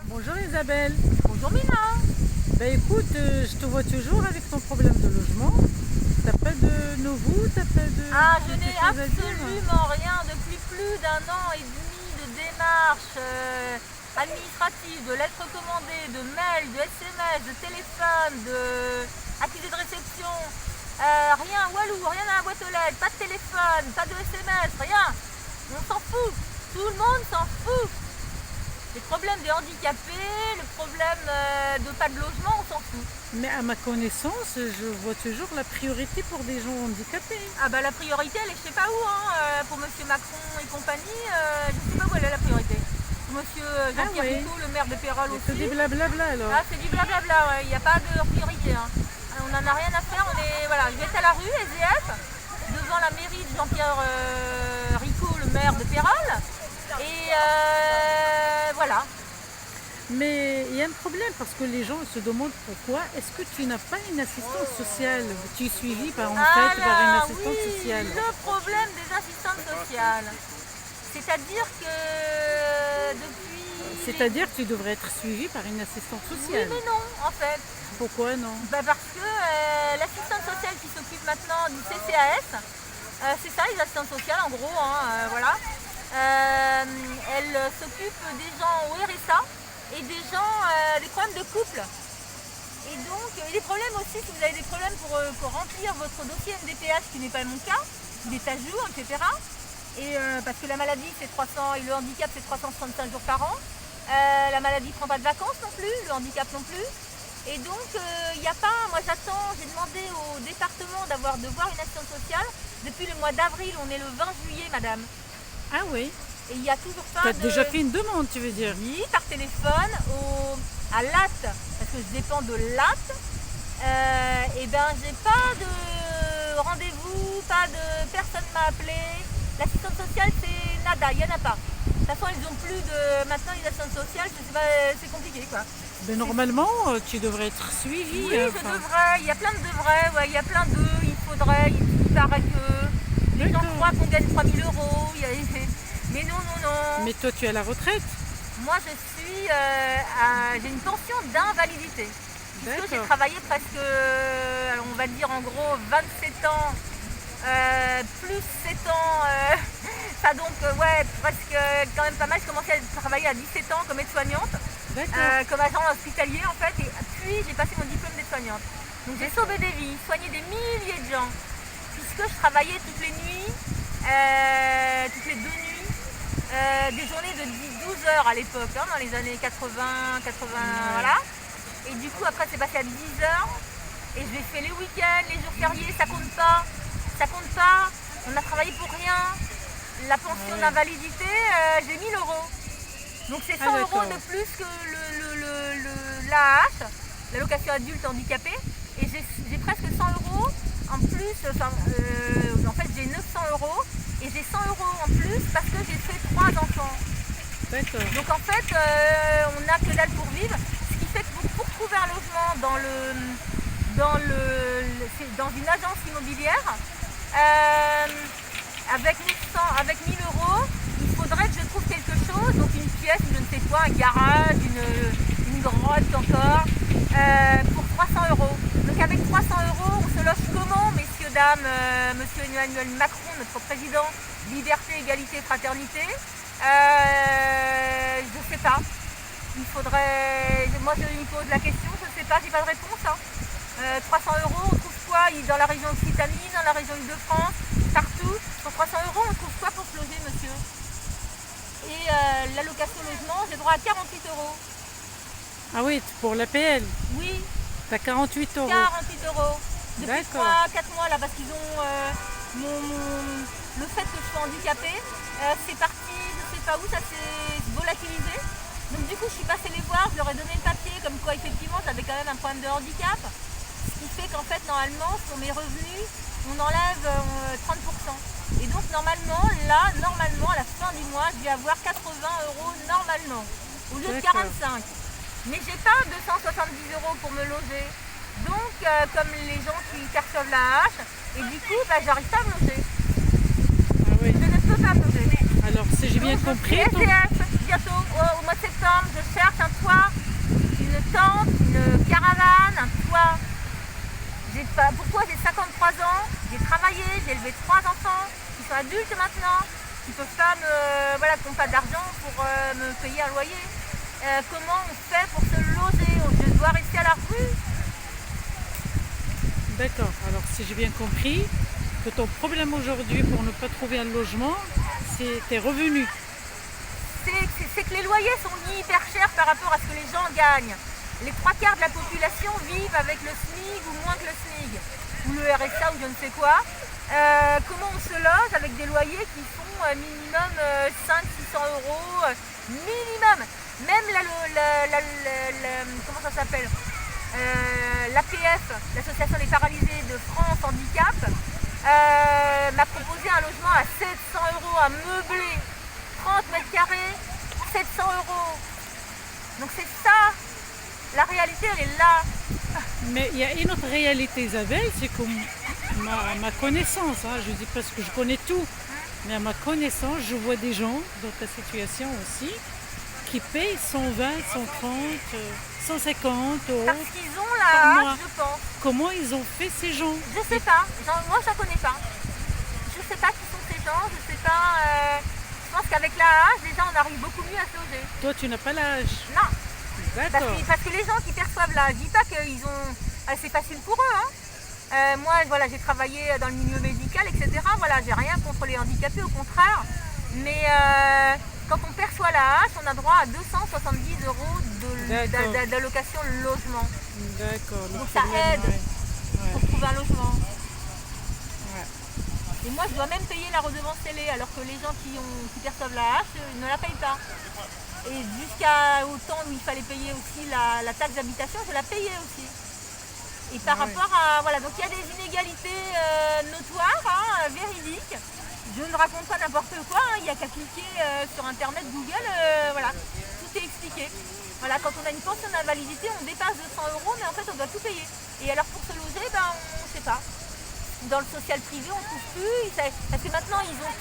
Bonjour Isabelle. Bonjour Mina. Ben écoute, je te vois toujours avec ton problème de logement. T'as pas de nouveau, t'as pas de Je quelque n'ai chose à dire? absolument rien depuis plus d'un an et demi de démarches administratives, de lettres recommandées, de mails, de SMS, de téléphone, de accusés de réception. Rien, Walou, rien à la boîte aux lettres, pas de téléphone, pas de SMS, rien. On s'en fout. Tout le monde s'en fout. Les problèmes des handicapés, le problème de pas de logement, on s'en fout. Mais à ma connaissance, je vois toujours la priorité pour des gens handicapés. La priorité elle est je sais pas où, pour monsieur Macron et compagnie, je sais pas où elle est la priorité. Monsieur Jean-Pierre oui. Rico, le maire de Pérols C'est aussi. des blablabla alors. C'est du blablabla, ouais. Il n'y a pas de priorité. On n'en a rien à faire, je vais être à la rue, SDF, devant la mairie de Jean-Pierre Rico, le maire de Pérols. Et voilà. Mais il y a un problème parce que les gens se demandent pourquoi est-ce que tu n'as pas une assistance sociale. Tu es suivi par par une assistante oui, sociale. le problème des assistantes sociales. C'est-à-dire que depuis... C'est-à-dire que tu devrais être suivi par une assistante Oui sociale. mais non, en fait. Pourquoi non? Parce que l'assistante sociale qui s'occupe maintenant du CCAS, c'est ça les assistantes sociales en gros, voilà. Elle s'occupe des gens au RSA et des gens, des problèmes de couple. Et donc, des problèmes aussi, si vous avez des problèmes pour remplir votre dossier MDPH, qui n'est pas mon cas, il est à jour, etc. Et parce que la maladie c'est 300 et le handicap c'est 365 jours par an. La maladie ne prend pas de vacances non plus, le handicap non plus. Et donc il n'y a pas, moi j'attends, j'ai demandé au département de voir une action sociale. Depuis le mois d'avril, on est le 20 juillet madame. Ah oui. Et il n'y a toujours pas Tu as déjà fait une demande, tu veux dire? Oui, par téléphone, à l'AT, parce que je dépends de l'AT. Et j'ai pas de rendez-vous, personne m'a appelé. L'assistante sociale c'est nada, il n'y en a pas. De toute façon ils ont plus de maintenant les assistantes sociales, je sais pas, c'est compliqué quoi. Mais normalement tu devrais être suivi. Oui, je devrais, il y a plein de devrais, ouais, il y a plein de il faudrait, il paraît que les gens croient qu'on gagne 3 000 euros, mais non. Mais toi tu es à la retraite? Moi j'ai une pension d'invalidité. Puisque j'ai travaillé presque, on va dire en gros 27 ans, plus 7 ans, ça donc presque quand même pas mal. J'ai commencé à travailler à 17 ans comme aide-soignante, comme agent hospitalier en fait, et puis j'ai passé mon diplôme d'aide-soignante. Donc j'ai sauvé des vies, soigné des milliers de gens, puisque je travaillais toutes les nuits, toutes les 2 nuits, des journées de 12 heures à l'époque, dans les années 80, voilà. Et du coup après c'est passé à 10 heures, et je l'ai fait les week-ends, les jours fériés, ça compte pas, on a travaillé pour rien. La pension d'invalidité, j'ai 1 000 euros. Donc c'est 100 euros de plus que l'AAH, l'allocation adulte handicapé, et j'ai presque 100 euros en plus, en fait j'ai 900 euros, et j'ai 100 euros en plus parce que j'ai fait 3 enfants. Donc en fait, on n'a que dalle pour vivre, ce qui fait que pour trouver un logement dans une agence immobilière, avec 1 000 euros, il faudrait que je trouve quelque chose, donc une pièce, je ne sais quoi, un garage, une grotte encore, pour 300 euros. Donc avec 300 euros, on se loge comment, messieurs, dames, monsieur Emmanuel Macron, notre président, liberté, égalité, fraternité? Je sais pas. Il faudrait, moi je me pose la question, je ne sais pas, j'ai pas de réponse. 300 euros, on trouve quoi dans la région Occitanie, dans la région Île-de-France, partout? Pour 300 euros, on trouve quoi pour se loger, monsieur? Et l'allocation logement, j'ai droit à 48 euros. Ah oui, pour l'APL? Oui. Tu as 48 euros. 48 euros. Depuis 3-4 mois là, parce qu'ils ont le fait que je sois handicapée, c'est parti, je sais pas où, ça s'est volatilisé. Donc du coup je suis passée les voir, je leur ai donné le papier comme quoi effectivement j'avais quand même un problème de handicap. Ce qui fait qu'en fait normalement sur mes revenus on enlève 30%. Et donc normalement à la fin du mois je vais avoir 80 euros normalement, au lieu de 45. Mais j'ai pas 270 euros pour me loger. Donc comme les gens qui perçoivent la hache, et du coup j'arrive pas à me loger. Ah oui. Je ne peux pas me loger. Alors si j'ai bien compris. SDF, bientôt au mois de septembre, je cherche un toit Pourquoi j'ai 53 ans, j'ai travaillé, j'ai élevé 3 enfants, qui sont adultes maintenant, qui peuvent pas qui n'ont pas d'argent pour me payer un loyer. Comment on fait pour se loger? Je dois rester à la rue? D'accord. Alors, si j'ai bien compris, que ton problème aujourd'hui pour ne pas trouver un logement, c'est tes revenus. C'est que les loyers sont hyper chers par rapport à ce que les gens gagnent. Les 3/4 de la population vivent avec le SMIC ou moins que le SMIC, ou le RSA ou je ne sais quoi. Comment on se loge avec des loyers qui font minimum 500-600 euros, minimum. Même comment ça s'appelle, l'APF, l'Association des paralysés de France Handicap, m'a proposé un logement à 700 euros, à meubler, 30 mètres carrés, 700 euros. Donc c'est ça, la réalité elle est là. Mais il y a une autre réalité, Isabelle, c'est que à ma connaissance, je dis pas que je connais tout, mais à ma connaissance, je vois des gens dans ta situation aussi qui payent 120, 130, 150 euros. Parce qu'ils ont la hache, je pense. Comment ils ont fait ces gens? Je sais pas, moi je ne connais pas. Je sais pas qui sont ces gens, je sais pas. Je pense qu'avec la hache, déjà on arrive beaucoup mieux à se loger. Toi tu n'as pas l'âge? Non. D'accord. Parce que les gens qui perçoivent là, je dis pas qu'ils ont. C'est facile pour eux. Moi, voilà, j'ai travaillé dans le milieu médical, etc. Voilà, j'ai rien contre les handicapés, au contraire. Mais quand on perçoit la hache, on a droit à 270 euros d'allocation logement. D'accord. Donc ça aide pour trouver un logement. Ouais. Et moi, je dois même payer la redevance télé, alors que les gens qui perçoivent la hache ne la payent pas. Et jusqu'au temps où il fallait payer aussi la taxe d'habitation, je la payais aussi. Et par rapport à... Voilà, donc il y a des inégalités notoires, véridiques. Je ne raconte pas n'importe quoi, il n'y a qu'à cliquer sur internet, Google, voilà, tout est expliqué. Voilà, quand on a une pension d'invalidité, on dépasse 200 euros, mais en fait on doit tout payer. Et alors pour se loger, on ne sait pas. Dans le social privé, on ne trouve plus, parce que maintenant ils ont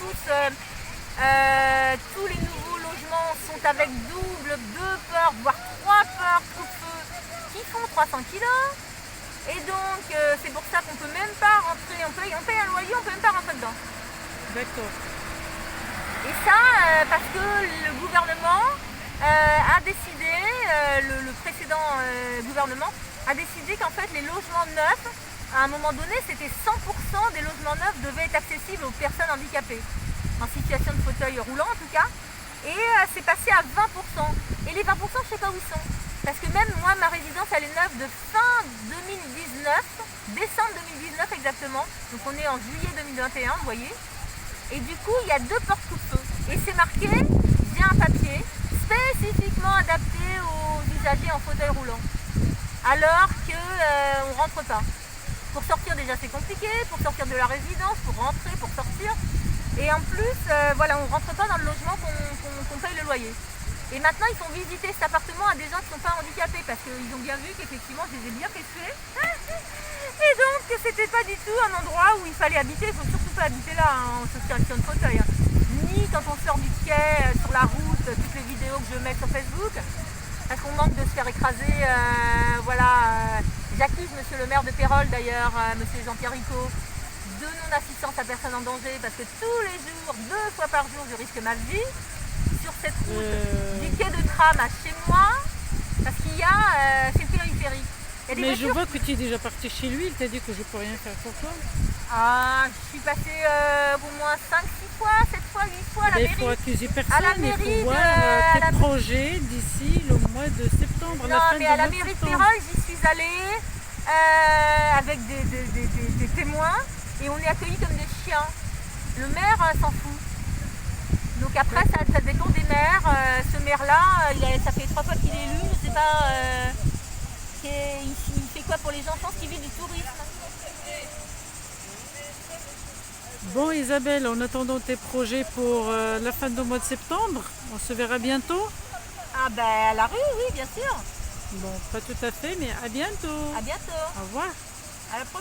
tous les nouveaux logements sont avec double, 2 portes, voire 3 portes coupe-feu qui font 300 kilos. Et donc c'est pour ça qu'on ne peut même pas rentrer, on paye un loyer, on ne peut même pas rentrer dedans. D'accord. Et ça, parce que le gouvernement a décidé, le précédent gouvernement a décidé qu'en fait les logements neufs, à un moment donné, c'était 100% des logements neufs devaient être accessibles aux personnes handicapées, en situation de fauteuil roulant en tout cas. Et c'est passé à 20%. Et les 20%, je ne sais pas où ils sont. Parce que même moi, ma résidence, elle est neuve de fin 2019, décembre 2019 exactement. Donc on est en juillet 2021, vous voyez. Et du coup, il y a 2 portes coupe-feu. Et c'est marqué, j'ai un papier spécifiquement adapté aux usagers en fauteuil roulant. Alors qu'on ne rentre pas. Pour sortir déjà c'est compliqué, pour sortir de la résidence, pour rentrer, pour sortir. Et en plus, voilà, on ne rentre pas dans le logement qu'on paye le loyer. Et maintenant, ils font visiter cet appartement à des gens qui ne sont pas handicapés parce qu'ils ont bien vu qu'effectivement, je les ai bien fait tuer. Et donc, c'était pas du tout un endroit où il fallait habiter. Il ne faut surtout pas habiter là, en situation de fauteuil. Ni quand on sort du quai, sur la route, toutes les vidéos que je mets sur Facebook. Parce qu'on manque de se faire écraser. Voilà. J'accuse monsieur le maire de Pérols d'ailleurs, monsieur Jean-Pierre Ricot, de non-assistance à personne en danger parce que tous les jours, 2 fois par jour, je risque ma vie sur cette route du quai de tram à chez moi parce qu'il y a, c'est le périphérique. Mais je vois que tu es déjà parti chez lui, il t'a dit que je peux rien faire pour toi. Ah, je suis passée au moins 5-6 fois, 7 fois, 8 fois à la mairie. Il faut accuser personne, à la mairie il faut voir tes projets d'ici le mois de septembre. Non, mais à la mairie de Pérols, j'y suis allée avec des témoins et on est accueillis comme des chiens. Le maire s'en fout. Donc après, ça dépend des maires. Ce maire-là, ça fait 3 fois qu'il est élu, je sais pas. Il fait quoi pour les gens? Je pense qu'il vit du tourisme. Bon Isabelle, en attendant tes projets pour la fin du mois de septembre, on se verra bientôt? Ah ben à la rue, oui, bien sûr. Bon, pas tout à fait, mais à bientôt. À bientôt. Au revoir. À la prochaine.